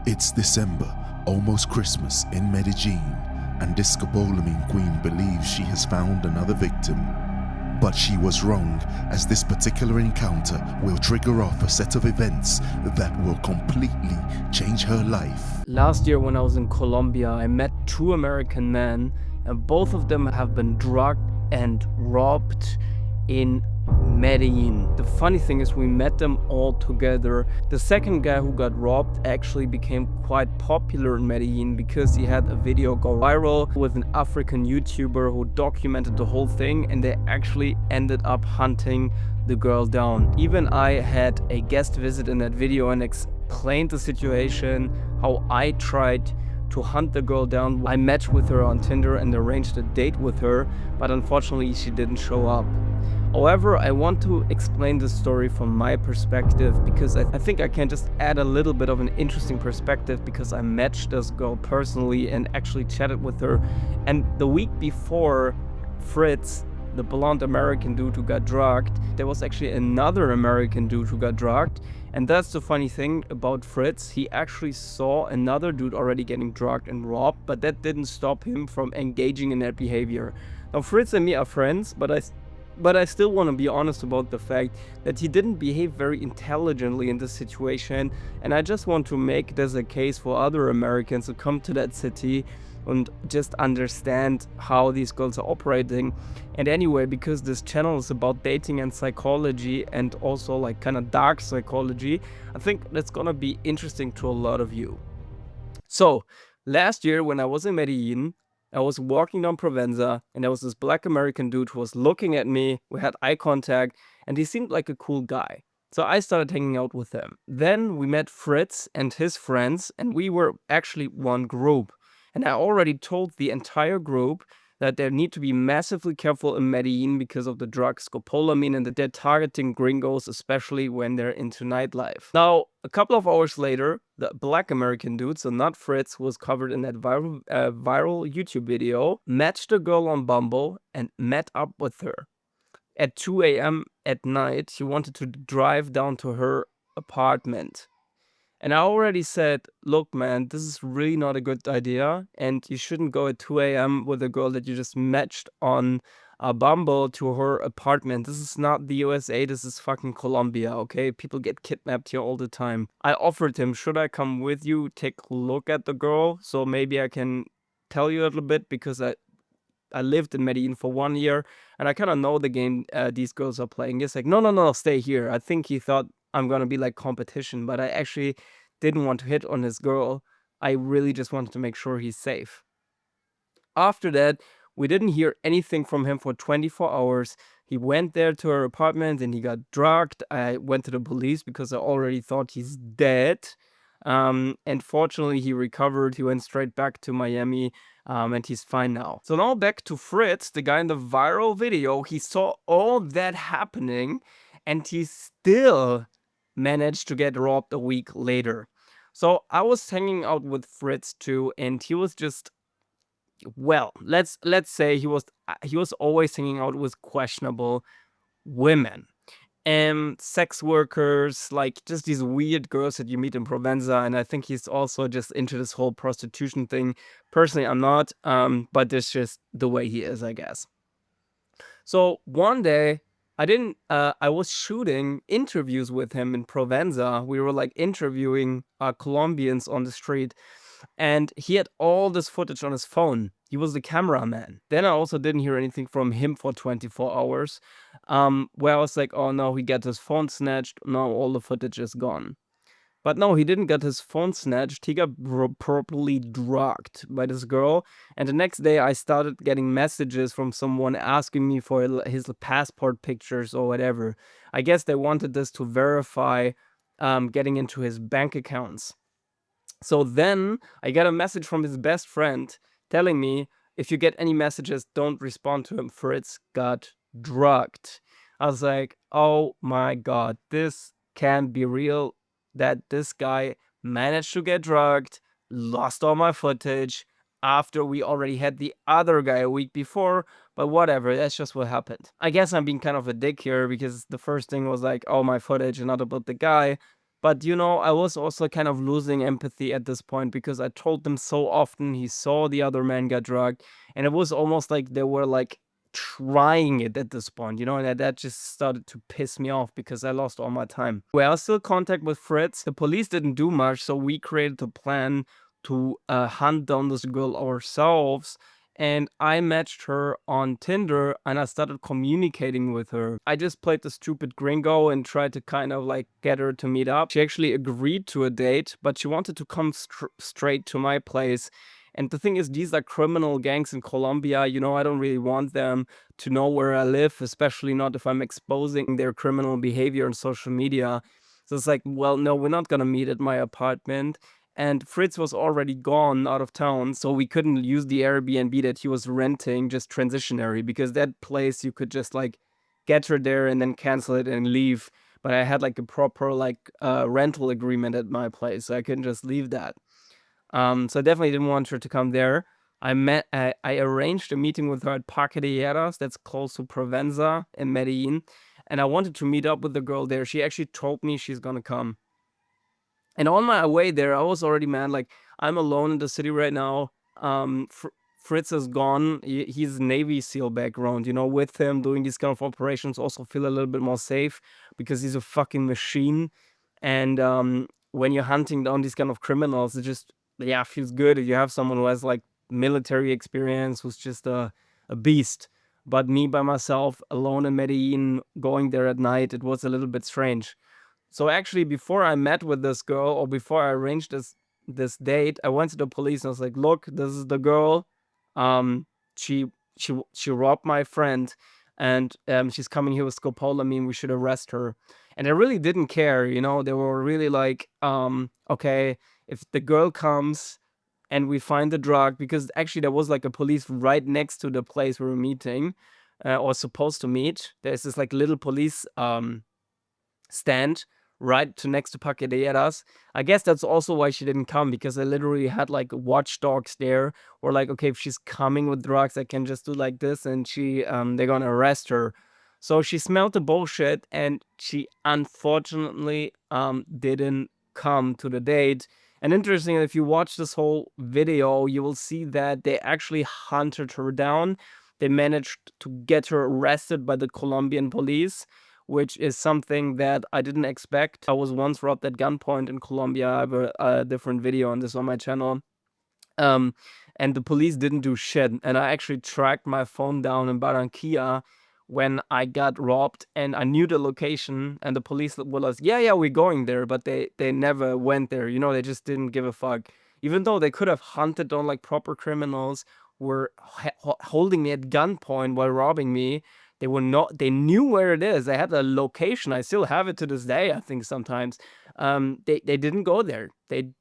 It's December, almost Christmas in Medellin, and this scopolamine queen believes she has found another victim. But she was wrong, as this particular encounter will trigger off a set of events that will completely change her life. Last year when I was in Colombia, I met two American men, and both of them have been drugged and robbed in Medellin. The funny thing is we met them all together. The second guy who got robbed actually became quite popular in Medellin because he had a video go viral with an African YouTuber who documented the whole thing, and they actually ended up hunting the girl down. Even I had a guest visit in that video and explained the situation, how I tried to hunt the girl down. I matched with her on Tinder and arranged a date with her, but unfortunately she didn't show up. However, I want to explain this story from my perspective because I think I can just add a little bit of an interesting perspective because I matched this girl personally and actually chatted with her. And the week before Fritz, the blonde American dude who got drugged, there was actually another American dude who got drugged. And that's the funny thing about Fritz. He actually saw another dude already getting drugged and robbed, but that didn't stop him from engaging in that behavior. Now, Fritz and me are friends, but I still want to be honest about the fact that he didn't behave very intelligently in this situation, and I just want to make this a case for other Americans who come to that city and just understand how these girls are operating. And anyway, because this channel is about dating and psychology and also like kind of dark psychology, I think that's gonna be interesting to a lot of you. So last year when I was in Medellin, I was walking down Provenza and there was this black American dude who was looking at me. We had eye contact and he seemed like a cool guy. So I started hanging out with him. Then we met Fritz and his friends, and we were actually one group. And I already told the entire group that they need to be massively careful in Medellin because of the drug scopolamine and that they're targeting gringos, especially when they're into nightlife. Now, a couple of hours later, the black American dude, so not Fritz, was covered in that viral YouTube video, matched a girl on Bumble and met up with her. At 2 a.m. at night, he wanted to drive down to her apartment. And I already said, look, man, this is really not a good idea. And you shouldn't go at 2 a.m. with a girl that you just matched on a Bumble to her apartment. This is not the USA. This is fucking Colombia, okay? People get kidnapped here all the time. I offered him, should I come with you, take a look at the girl? So maybe I can tell you a little bit because I lived in Medellin for 1 year and I kind of know the game these girls are playing. He's like, no, stay here. I think he thought I'm gonna be like competition, but I actually didn't want to hit on this girl. I really just wanted to make sure he's safe. After that, we didn't hear anything from him for 24 hours. He went there to her apartment and he got drugged. I went to the police because I already thought he's dead. And fortunately, he recovered. He went straight back to Miami, and he's fine now. So now back to Fritz, the guy in the viral video. He saw all that happening and he still managed to get robbed a week later. So I was hanging out with Fritz too, and he was just, well, let's say he was always hanging out with questionable women and sex workers, like just these weird girls that you meet in Provenza. And I think he's also just into this whole prostitution thing. Personally, I'm not, but it's just the way he is, I guess. So one day, I was shooting interviews with him in Provenza. We were like interviewing Colombians on the street, and he had all this footage on his phone. He was the cameraman. Then I also didn't hear anything from him for 24 hours, where I was like, oh no, he got his phone snatched. Now all the footage is gone. But no, he didn't get his phone snatched. He got properly drugged by this girl. And the next day, I started getting messages from someone asking me for his passport pictures or whatever. I guess they wanted this to verify getting into his bank accounts. So then I got a message from his best friend telling me, if you get any messages, don't respond to him. Fritz got drugged. I was like, oh my God, this can't be real. That this guy managed to get drugged, lost all my footage after we already had the other guy a week before, but whatever, that's just what happened. I guess I'm being kind of a dick here because the first thing was like, oh, my footage and not about the guy, But I was also kind of losing empathy at this point because I told them so often he saw the other man get drugged, and it was almost like they were like trying it at this point, and that just started to piss me off because I lost all my time. We are still in contact with Fritz. The police didn't do much, so we created a plan to hunt down this girl ourselves. And I matched her on Tinder and I started communicating with her. I just played the stupid gringo and tried to kind of like get her to meet up. She actually agreed to a date, but she wanted to come straight to my place. And the thing is, these are criminal gangs in Colombia. I don't really want them to know where I live, especially not if I'm exposing their criminal behavior on social media. So it's like, well, no, we're not gonna meet at my apartment. And Fritz was already gone out of town, so we couldn't use the Airbnb that he was renting just transitionary, because that place you could just like get her there and then cancel it and leave. But I had like a proper like rental agreement at my place, so I couldn't just leave that. So I definitely didn't want her to come there. I arranged a meeting with her at Parque de Hieras, that's close to Provenza in Medellin, and I wanted to meet up with the girl there. She actually told me she's gonna come. And on my way there, I was already mad. Like, I'm alone in the city right now. Fritz is gone. He's Navy SEAL background. With him doing these kind of operations, also feel a little bit more safe because he's a fucking machine. And when you're hunting down these kind of criminals, it just feels good. You have someone who has like military experience, who's just a beast. But me by myself, alone in Medellin, going there at night, it was a little bit strange. So actually, before I met with this girl, or before I arranged this date, I went to the police and I was like, "Look, this is the girl. Um, she she robbed my friend, and she's coming here with scopolamine. We should arrest her." And I really didn't care. They were really like, "Okay, if the girl comes and we find the drug," because actually there was like a police right next to the place we were meeting, or supposed to meet. There's this like little police stand right to next to Paqueteras. I guess that's also why she didn't come, because I literally had like watchdogs there, or like, okay, if she's coming with drugs, I can just do like this, and they're gonna arrest her. So she smelled the bullshit, and she unfortunately didn't come to the date. And interesting, if you watch this whole video, you will see that they actually hunted her down. They managed to get her arrested by the Colombian police, which is something that I didn't expect. I was once robbed at gunpoint in Colombia. I have a different video on this on my channel. And the police didn't do shit. And I actually tracked my phone down in Barranquilla when I got robbed, and I knew the location, and the police were like, yeah, we're going there, but they never went there. They just didn't give a fuck. Even though they could have hunted down like proper criminals, were holding me at gunpoint while robbing me. They knew where it is. They had a location. I still have it to this day, I think sometimes. They didn't go there. They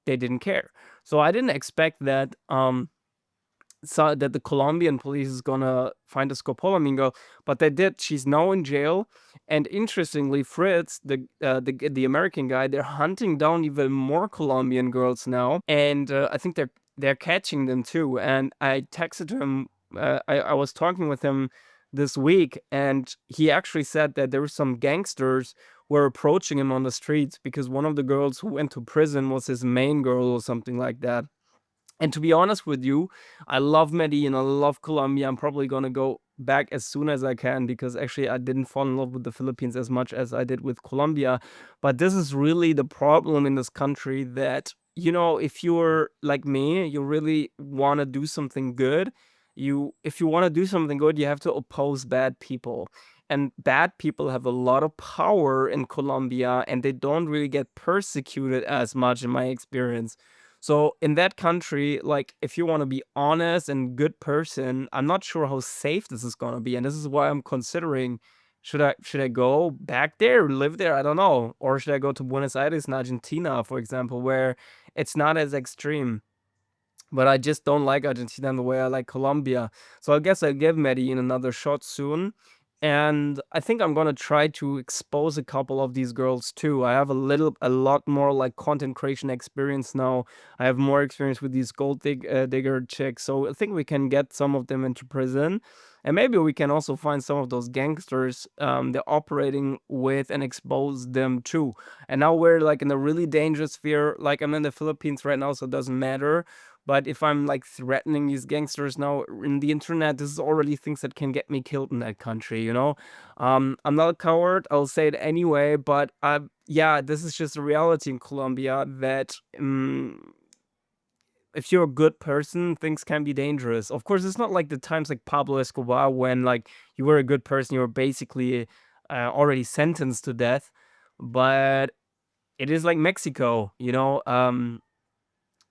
didn't care. So I didn't expect that that the Colombian police is gonna find a scopolamine girl, but they did. She's now in jail. And interestingly, Fritz, the American guy, they're hunting down even more Colombian girls now, and I think they're catching them too. And I texted him. I was talking with him this week, and he actually said that there were some gangsters who were approaching him on the streets because one of the girls who went to prison was his main girl or something like that. And to be honest with you, I love Medellin, I love Colombia. I'm probably gonna go back as soon as I can, because actually I didn't fall in love with the Philippines as much as I did with Colombia. But this is really the problem in this country, that if you're like me, you really want to do something good. If you want to do something good, you have to oppose bad people. And bad people have a lot of power in Colombia, and they don't really get persecuted as much in my experience. So in that country, like, if you want to be honest and good person, I'm not sure how safe this is gonna be, and this is why I'm considering, should I go back there, live there? I don't know, or should I go to Buenos Aires in Argentina, for example, where it's not as extreme. But I just don't like Argentina in the way I like Colombia. So I guess I'll give Medellin another shot soon. And I think I'm gonna try to expose a couple of these girls too. I have a lot more like content creation experience now. I have more experience with these digger chicks, so I think we can get some of them into prison. And maybe we can also find some of those gangsters they're operating with and expose them too. And now we're like in a really dangerous sphere. Like I'm in the Philippines right now, so it doesn't matter. But if I'm like threatening these gangsters now in the internet, this is already things that can get me killed in that country, you know? I'm not a coward, I'll say it anyway, but yeah, this is just a reality in Colombia that if you're a good person, things can be dangerous. Of course, it's not like the times like Pablo Escobar when like you were a good person, you were basically already sentenced to death, but it is like Mexico, you know.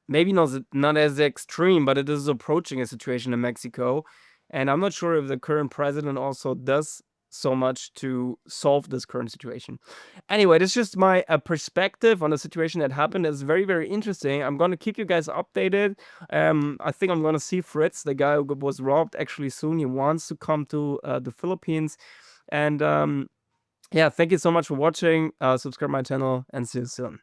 Maybe not as extreme, but it is approaching a situation in Mexico. And I'm not sure if the current president also does so much to solve this current situation. Anyway, this is just my perspective on the situation that happened. It's very, very interesting. I'm going to keep you guys updated. I think I'm going to see Fritz, the guy who was robbed, actually soon. He wants to come to the Philippines. And yeah, thank you so much for watching. Subscribe my channel and see you soon.